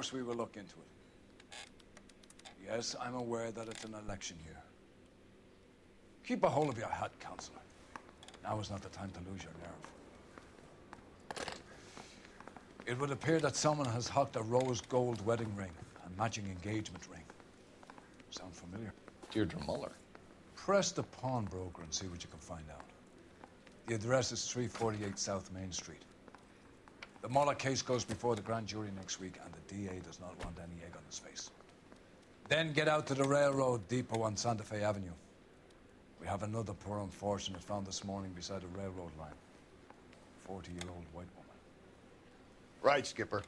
course we will look into it. Yes, I'm aware that it's an election year. Keep a hold of your hat, Counselor. Now is not the time to lose your nerve. It would appear that someone has hocked a rose gold wedding ring and matching engagement ring. Sound familiar? Deirdre Muller. Press the pawnbroker and see what you can find out. The address is 348 South Main Street. The Muller case goes before the grand jury next week, and the DA does not want any egg on his face. Then get out to the railroad depot on Santa Fe Avenue. We have another poor unfortunate found this morning beside a railroad line. 40-year-old white woman. Right, Skipper.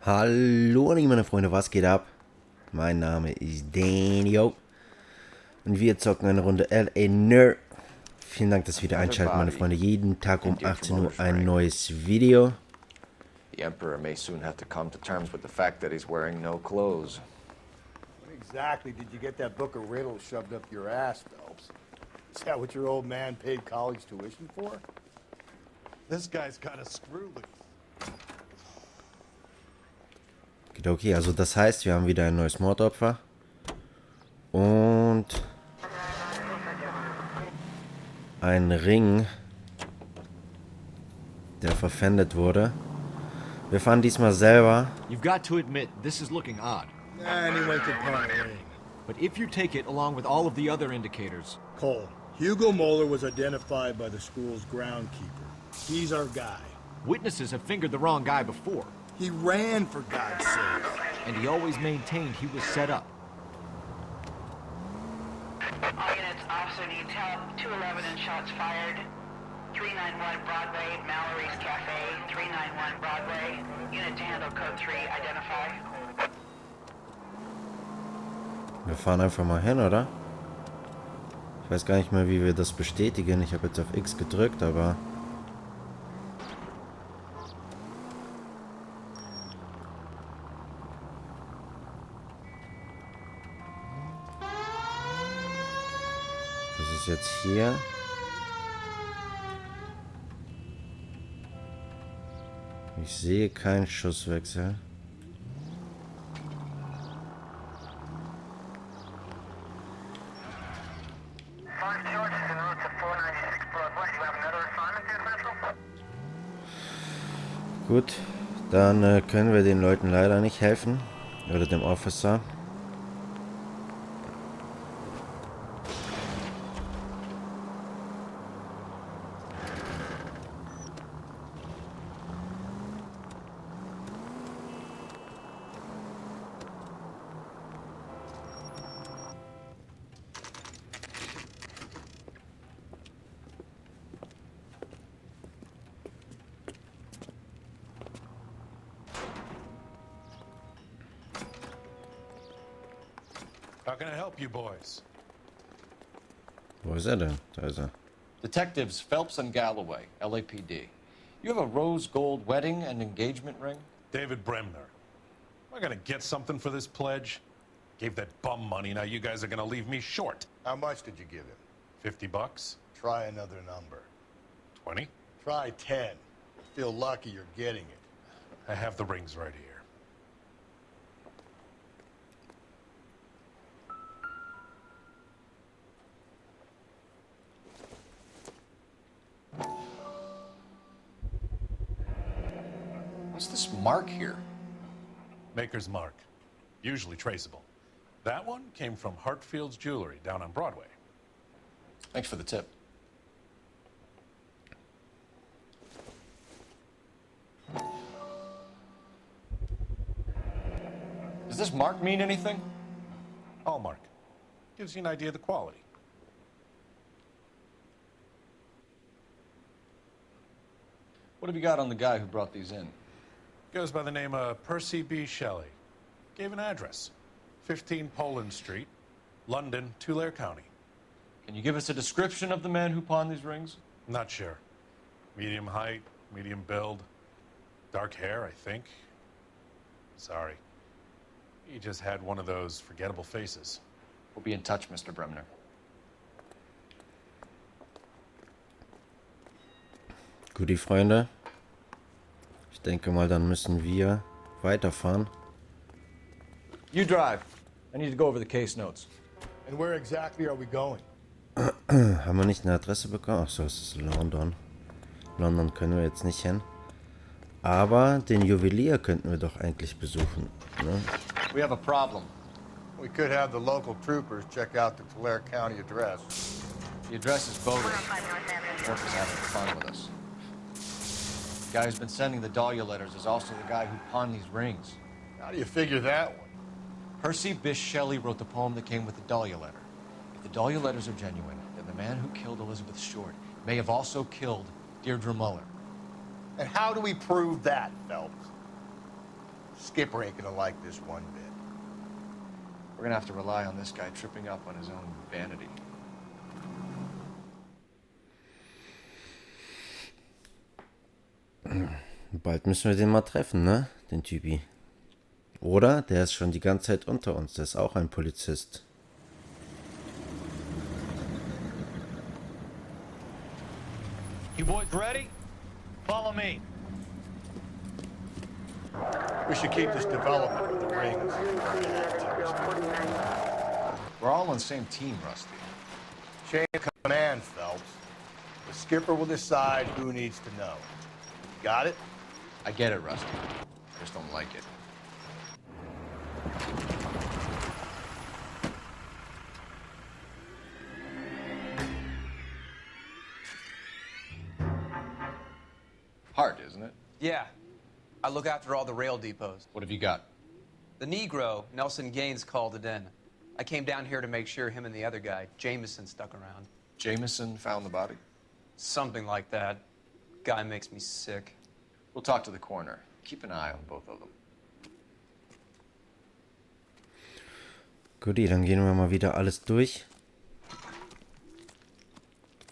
Hallo meine Freunde, was geht ab? Mein Name ist Daniel und wir zocken eine Runde LA Noire. Vielen Dank, dass ihr wieder einschaltet, meine Freunde. Jeden Tag um 18 Uhr ein neues Video. The Emperor may soon have to come to terms with the fact that he's wearing no clothes. When exactly did you get that book of riddles shoved up your ass, Phelps? Is that what your old man paid college tuition for? This guy's got a screw loose. Okay, also das heißt, wir haben wieder ein neues Mordopfer. Und ein Ring, der verpfändet wurde. Wir fahren diesmal selber. You've got to admit, this is looking odd. And he went to pawn a ring. But if you take it along with all of the other indicators... Cole, Hugo Moeller was identified by the school's groundkeeper. He's our guy. Witnesses have fingered the wrong guy before. He ran, for God's sake. And he always maintained he was set up. All units, officer needs help. 211 and shots fired. 391 Broadway, Mallory's Cafe. 391 Broadway. Unit to handle code 3, identify. Wir fahren einfach mal hin, oder? Ich weiß gar nicht mehr, wie wir das bestätigen. Ich habe jetzt auf X gedrückt, aber... Das ist jetzt hier. Ich sehe keinen Schusswechsel. Gut, dann können wir den Leuten leider nicht helfen. Oder dem Officer. How can I help you boys? Wo ist er denn? Da ist er. Detectives Phelps and Galloway, LAPD. You have a rose gold wedding and engagement ring? David Bremner. Am I gonna get something for this pledge? Gave that bum money, now you guys are gonna leave me short. How much did you give him? 50 bucks? Try another number. 20? Try 10. Feel lucky you're getting it. I have the rings right here. What's this mark here? Maker's mark. Usually traceable. That one came from Hartfield's Jewelry down on Broadway. Thanks for the tip. Does this mark mean anything? Hallmark. Gives you an idea of the quality. What have you got on the guy who brought these in? Goes by the name of Percy B. Shelley. Gave an address. 15 Poland Street, London, Tulare County. Can you give us a description of the man who pawned these rings? Not sure. Medium height, medium build. Dark hair, I think. Sorry. He just had one of those forgettable faces. We'll be in touch, Mr. Bremner. Gut, die Freunde. Ich denke mal, dann müssen wir weiterfahren. You drive. I need to go over the case notes. And where exactly are we going? Haben wir nicht eine Adresse bekommen? Achso, es ist London. London können wir jetzt nicht hin. Aber den Juwelier könnten wir doch eigentlich besuchen. Ne? We have a problem. We could have the local troopers check out the Tulare County address. The address is bogus. Workers having fun with us. The guy who's been sending the Dahlia letters is also the guy who pawned these rings. How do you figure that one? Percy Bysshe Shelley wrote the poem that came with the Dahlia letter. If the Dahlia letters are genuine, then the man who killed Elizabeth Short may have also killed Deirdre Muller. And how do we prove that, Phelps? Skipper ain't gonna like this one bit. We're gonna have to rely on this guy tripping up on his own vanity. Bald müssen wir den mal treffen, ne? Den Typi. Oder der ist schon die ganze Zeit unter uns. Der ist auch ein Polizist. You boys ready? Follow me. We should keep this development with the rings. We're all on the same team, Rusty. Chain of command, Phelps. The skipper will decide who needs to know. Got it? I get it, Rusty. I just don't like it. Hard, isn't it? Yeah. I look after all the rail depots. What have you got? The Negro, Nelson Gaines, called it in. I came down here to make sure him and the other guy, Jameson, stuck around. Jameson found the body? Something like that. Guy makes me sick. We'll talk to the coroner. Keep an eye on both of them. Guti, dann gehen wir mal wieder alles durch.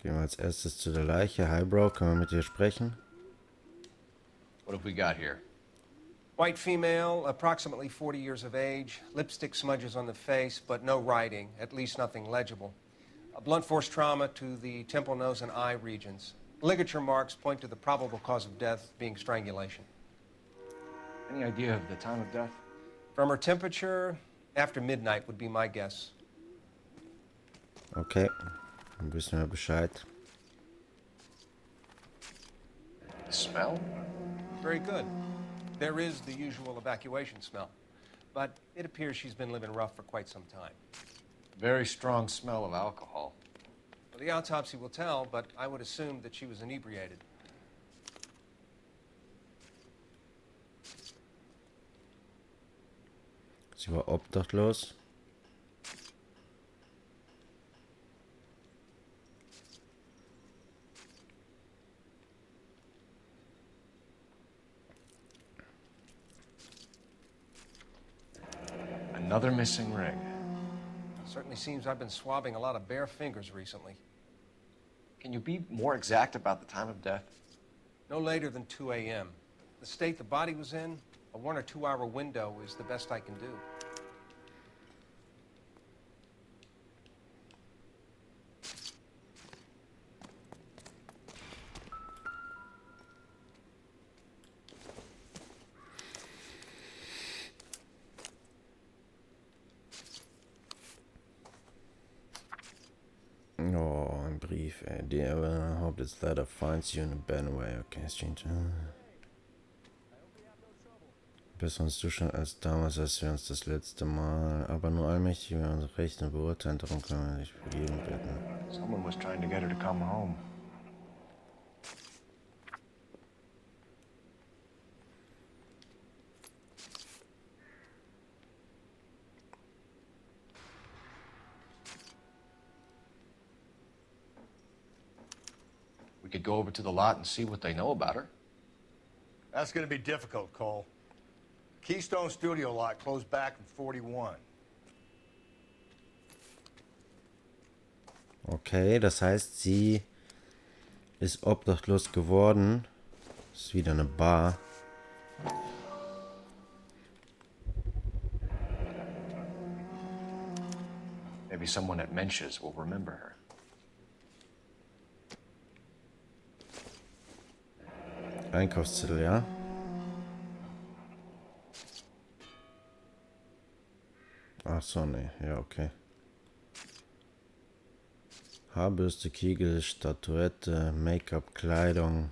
Gehen wir als erstes zu der Leiche. Hi Bro, können wir mit dir sprechen? What have we got here? White female, approximately 40 years of age, lipstick smudges on the face, but no writing, at least nothing legible. A blunt force trauma to the temple, nose, and eye regions. Ligature marks point to the probable cause of death being strangulation. Any idea of the time of death? From her temperature, after midnight would be my guess. Okay, dann wissen wir Bescheid. The smell? Very good. There is the usual evacuation smell, but it appears she's been living rough for quite some time. Very strong smell of alcohol. Well, the autopsy will tell, but I would assume that she was inebriated. Sie war obdachlos. Another missing ring. Certainly seems I've been swabbing a lot of bare fingers recently. Can you be more exact about the time of death? No later than 2 a.m. The state the body was in, a 1 or 2 hour window is the best I can do. Oh, ein Brief, ey. Dear, I hope this letter finds you in a better way. Okay, strange. Besser uns duschen als damals, als wir uns das letzte Mal. Aber nur allmächtig, wir unsere Rechte beurteilen. Darum können wir nicht vergeben bitten. Someone was trying to get her to come home. We could go over to the lot and see what they know about her. That's gonna be difficult, Cole. Keystone Studio lot closed back in 41. Okay, das heißt, sie ist obdachlos geworden. Das ist wieder eine Bar. Maybe someone at Mensch's will remember her. Einkaufszettel, ja? Ach so, nee. Ja, okay. Haarbürste, Kegel, Statuette, Make-up, Kleidung.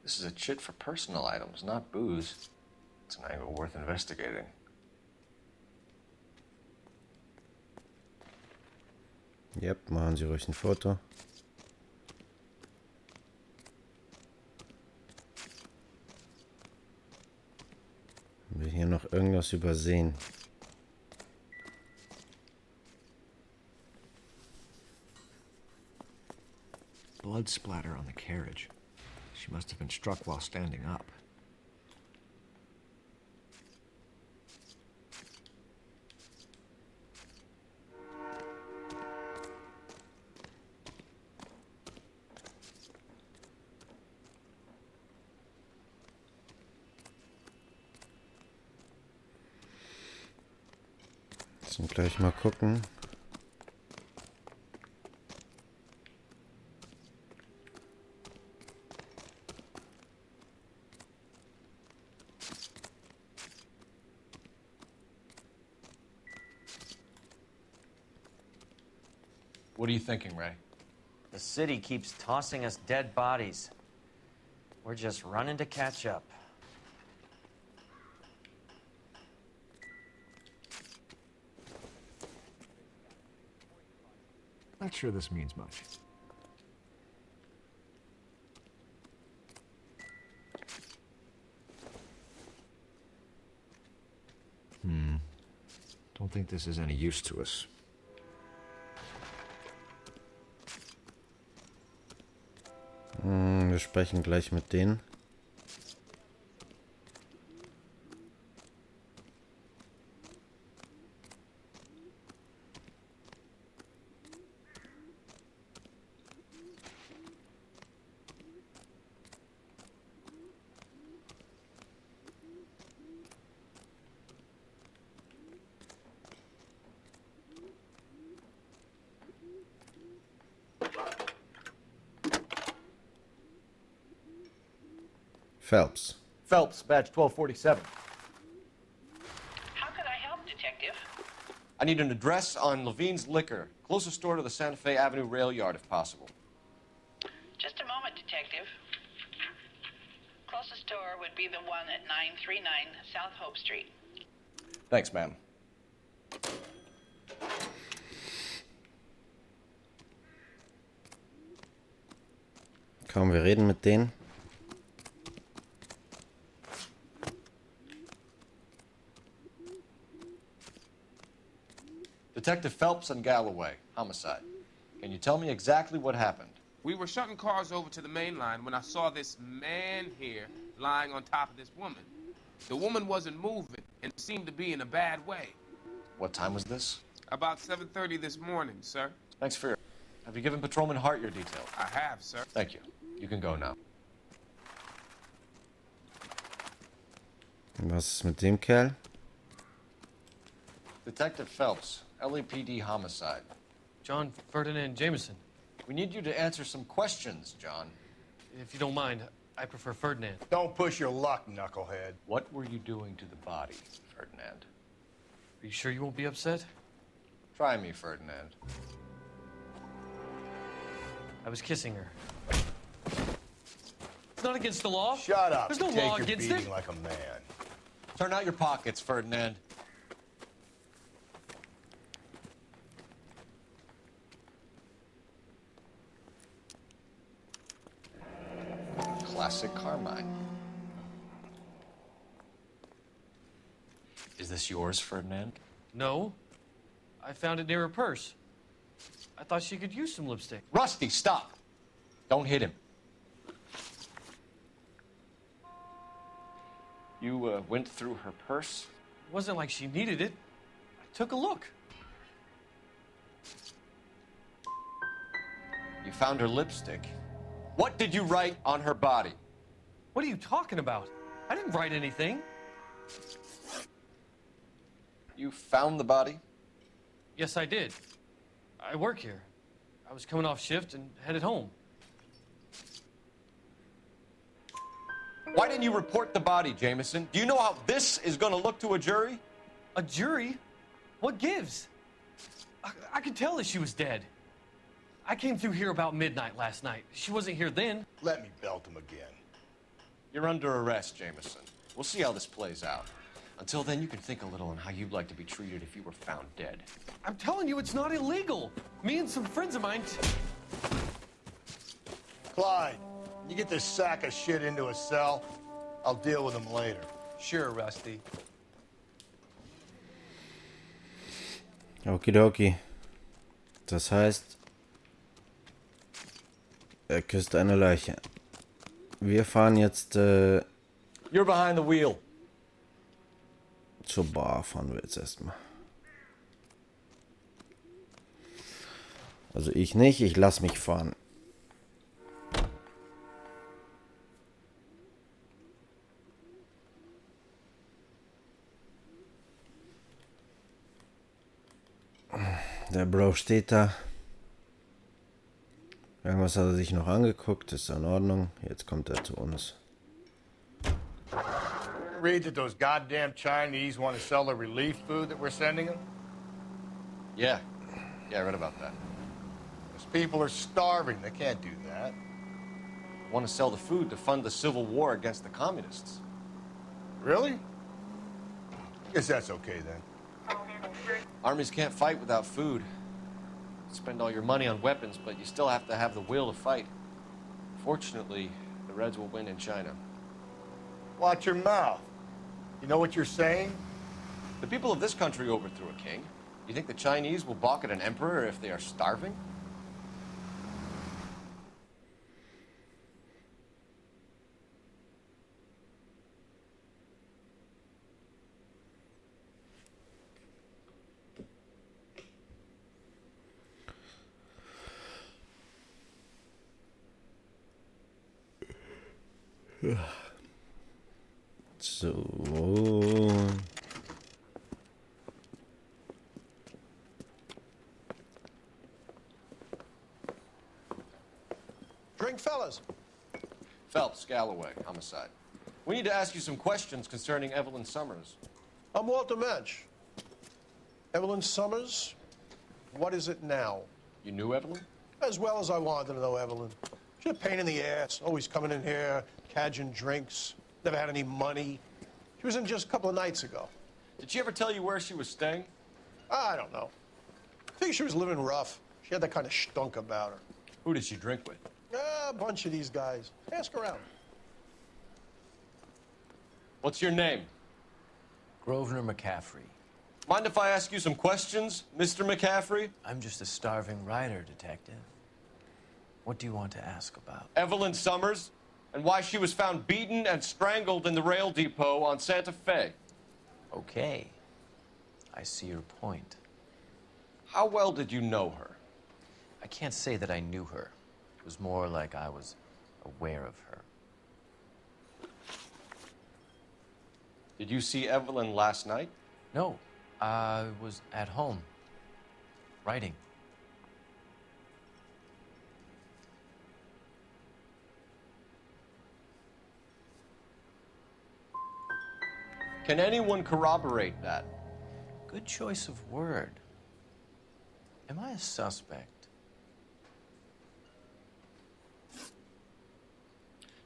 This is a chit for personal items, not booze. It's an angle worth investigating. Yep, machen Sie ruhig ein Foto. Haben wir hier noch irgendwas übersehen? Blood splatter on the carriage. She must have been struck while standing up. Lass uns gleich mal gucken. What are you thinking, Ray? The city keeps tossing us dead bodies. We're just running to catch up. Not sure this means much. Don't think this is any use to us. Wir sprechen gleich mit denen. Phelps. Phelps, badge 1247. How could I help, Detective? I need an address on Levine's Liquor, closest store to the Santa Fe Avenue rail yard, if possible. Just a moment, Detective. Closest store would be the one at 939 South Hope Street. Thanks, ma'am. Komm, wir reden mit denen. Detective Phelps and Galloway, homicide. Can you tell me exactly what happened? We were shutting cars over to the main line when I saw this man here lying on top of this woman. The woman wasn't moving and seemed to be in a bad way. What time was this? About 7:30 this morning, sir. Thanks for your... Have you given Patrolman Hart your details? I have, sir. Thank you. You can go now. Was ist mit dem Kerl? Detective Phelps, LAPD homicide. John Ferdinand Jameson. We need you to answer some questions, John. If you don't mind, I prefer Ferdinand. Don't push your luck, knucklehead. What were you doing to the body, Ferdinand? Are you sure you won't be upset? Try me, Ferdinand. I was kissing her. It's not against the law. Shut up. There's no Take law your against beating it. like a man. Turn out your pockets, Ferdinand. Classic Carmine. Is this yours, Ferdinand? No. I found it near her purse. I thought she could use some lipstick. Rusty, stop! Don't hit him. You went through her purse? It wasn't like she needed it. I took a look. You found her lipstick. What did you write on her body? What are you talking about? I didn't write anything. You found the body? Yes, I did. I work here. I was coming off shift and headed home. Why didn't you report the body, Jameson? Do you know how this is going to look to a jury? A jury? What gives? I could tell that she was dead. I came through here about midnight last night. She wasn't here then. Let me belt him again. You're under arrest, Jameson. We'll see how this plays out. Until then, you can think a little on how you'd like to be treated if you were found dead. I'm telling you, it's not illegal. Me and some friends of mine... Clyde, you get this sack of shit into a cell, I'll deal with him later. Sure, Rusty. Okidoki. Das heißt, er küsst eine Leiche. Wir fahren jetzt You're behind the wheel. zur Bar, fahren wir jetzt erstmal. Also ich nicht, ich lass mich fahren. Der Bro steht da. Irgendwas hat er sich noch angeguckt, ist in Ordnung. Jetzt kommt er zu uns. Read that those goddamn Chinese want to sell the relief food that we're sending them? Yeah. Yeah, I read about that. Those people are starving. They can't do that. Want to sell the food to fund the civil war against the communists. Really? Guess that's okay then. Armies can't fight without food. Spend all your money on weapons, but you still have to have the will to fight. Fortunately, the Reds will win in China. Watch your mouth. You know what you're saying? The people of this country overthrew a king. You think the Chinese will balk at an emperor if they are starving? So. Drink, fellas. Phelps, Galloway, homicide. We need to ask you some questions concerning Evelyn Summers. I'm Walter Mensch. Evelyn Summers, what is it now? You knew Evelyn? As well as I wanted to know Evelyn. She's a pain in the ass, always coming in here, cadging drinks, never had any money. She was in just a couple of nights ago. Did she ever tell you where she was staying? I don't know. I think she was living rough. She had that kind of stunk about her. Who did she drink with? A bunch of these guys. Ask around. What's your name? Grosvenor McCaffrey. Mind if I ask you some questions, Mr. McCaffrey? I'm just a starving writer, detective. What do you want to ask about? Evelyn Summers, and why she was found beaten and strangled in the rail depot on Santa Fe. Okay. I see your point. How well did you know her? I can't say that I knew her. It was more like I was aware of her. Did you see Evelyn last night? No. I was at home. Writing. Can anyone corroborate that? Good choice of word. Am I a suspect?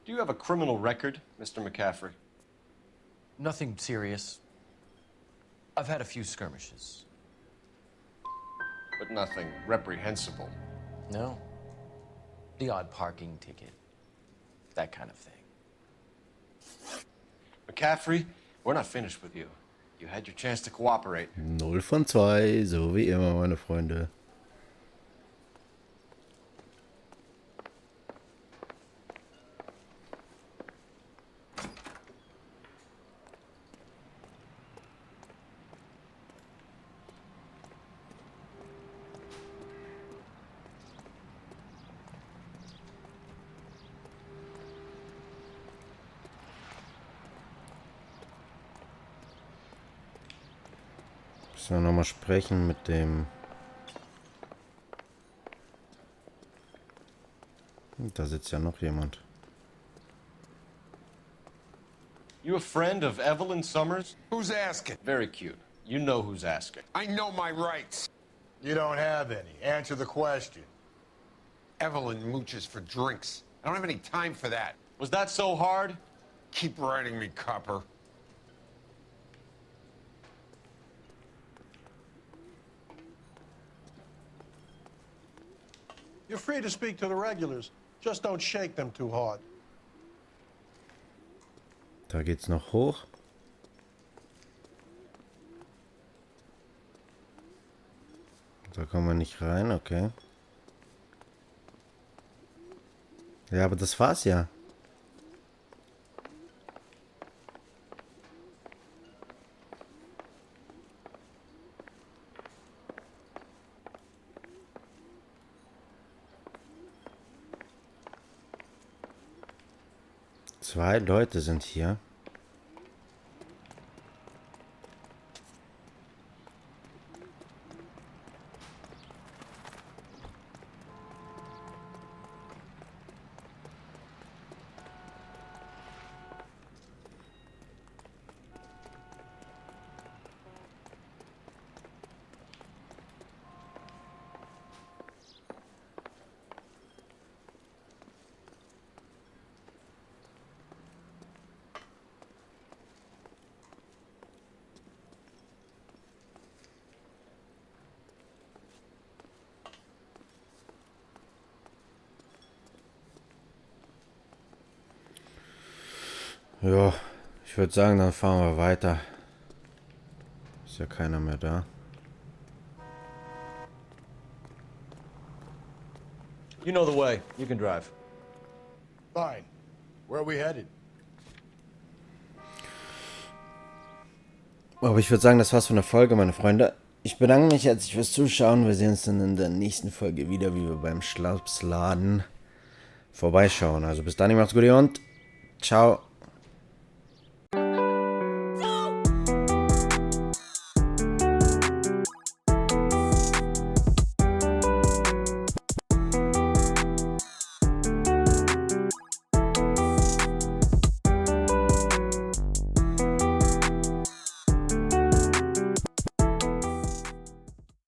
Do you have a criminal record, Mr. McCaffrey? Nothing serious. I've had a few skirmishes. But nothing reprehensible. No. The odd parking ticket. That kind of thing. McCaffrey, we're not finished with you. You had your chance to cooperate. 0 von 2, so wie immer, meine Freunde. Müssen wir nochmal sprechen mit dem... Da sitzt ja noch jemand. You a friend of Evelyn Summers? Who's asking? Very cute. You know who's asking. I know my rights. You don't have any. Answer the question. Evelyn mooches for drinks. I don't have any time for that. Was that so hard? Keep writing me, copper. You're free to speak to the regulars. Just don't shake them too hard. Da geht's noch hoch. Da kommen wir nicht rein, okay. Ja, aber das war's ja. Zwei Leute sind hier. Ja, ich würde sagen, dann fahren wir weiter. Ist ja keiner mehr da. You know the way. You can drive. Fine. Where are we headed? Aber ich würde sagen, das war's von der Folge, meine Freunde. Ich bedanke mich herzlich fürs Zuschauen. Wir sehen uns dann in der nächsten Folge wieder, wie wir beim Schlapsladen vorbeischauen. Also bis dann, macht's gut und ciao.